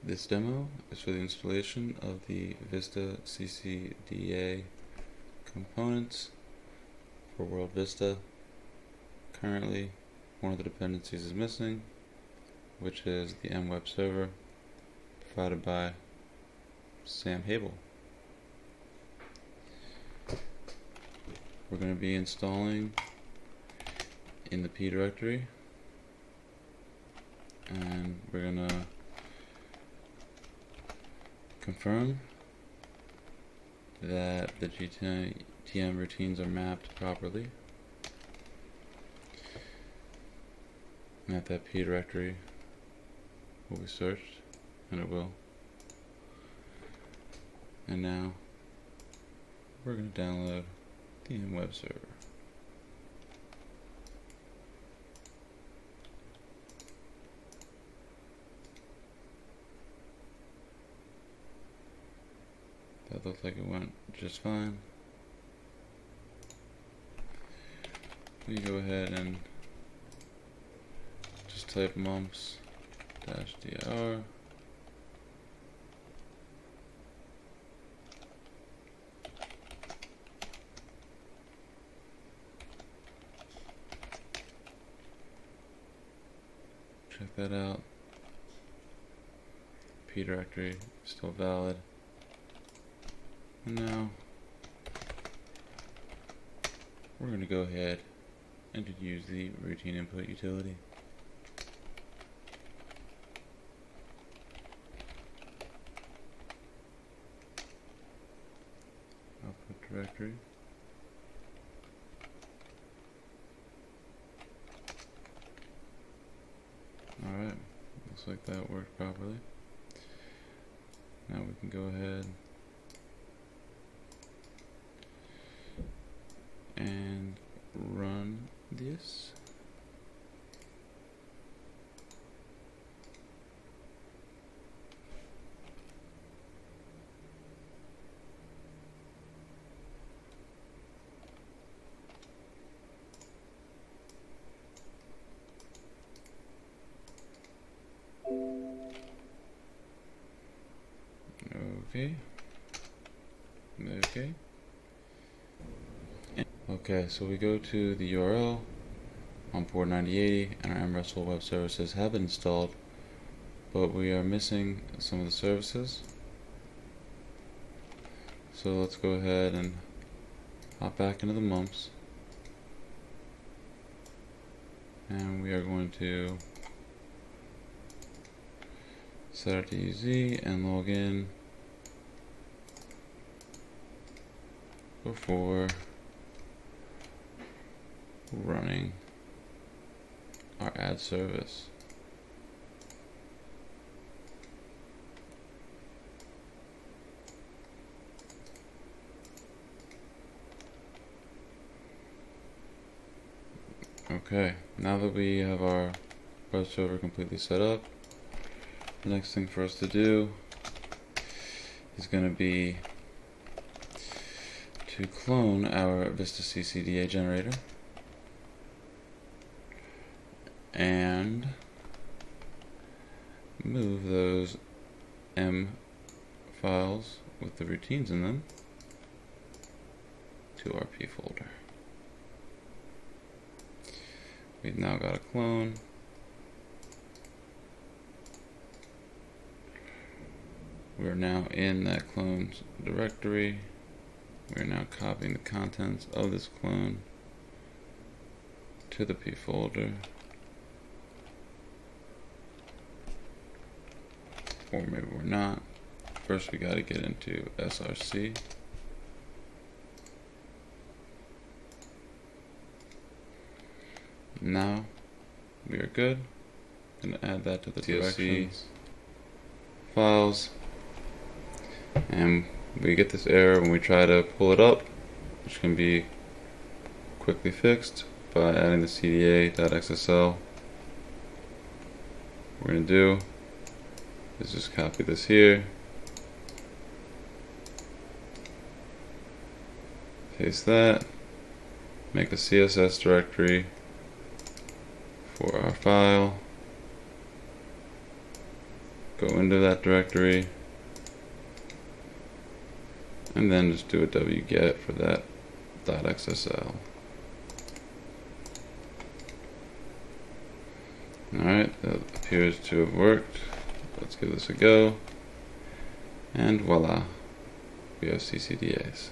This demo is for the installation of the VistA CCDA components for WorldVista. Currently, one of the dependencies is missing, which is the MWeb server provided by Sam Hable. We're going to be installing in the P directory, and we're going to confirm that the GTM routines are mapped properly, and that P directory will be searched, and it will. And now we're going to download the MWeb server. That looked like it went just fine. We go ahead and just type mumps-dir. Check that out. P directory still valid. And now we're going to go ahead and use the routine input utility. Output directory. Alright, looks like that worked properly. Now we can go ahead and run this. Okay, so we go to the URL on port 9080, and our MRESTful web services have been installed, but we are missing some of the services. So let's go ahead and hop back into the mumps, and we are going to set our DUZ and log in before running our ad service. Okay, now that we have our web server completely set up, the next thing for us to do is going to be to clone our VistA CCDA generator and move those M files with the routines in them to our P folder. We've now got a clone. We're now in that clone's directory. We're now copying the contents of this clone to the P folder. Or maybe we're not. First we gotta get into src. Now we are good. I'm gonna add that to the directions files. And we get this error when we try to pull it up, which can be quickly fixed by adding the cda.xsl. What we're gonna do is just copy this here, paste that, make a CSS directory for our file, go into that directory, and then just do a wget for that .xsl. Alright, that appears to have worked. Let's give this a go. And voila, we have CCDAs.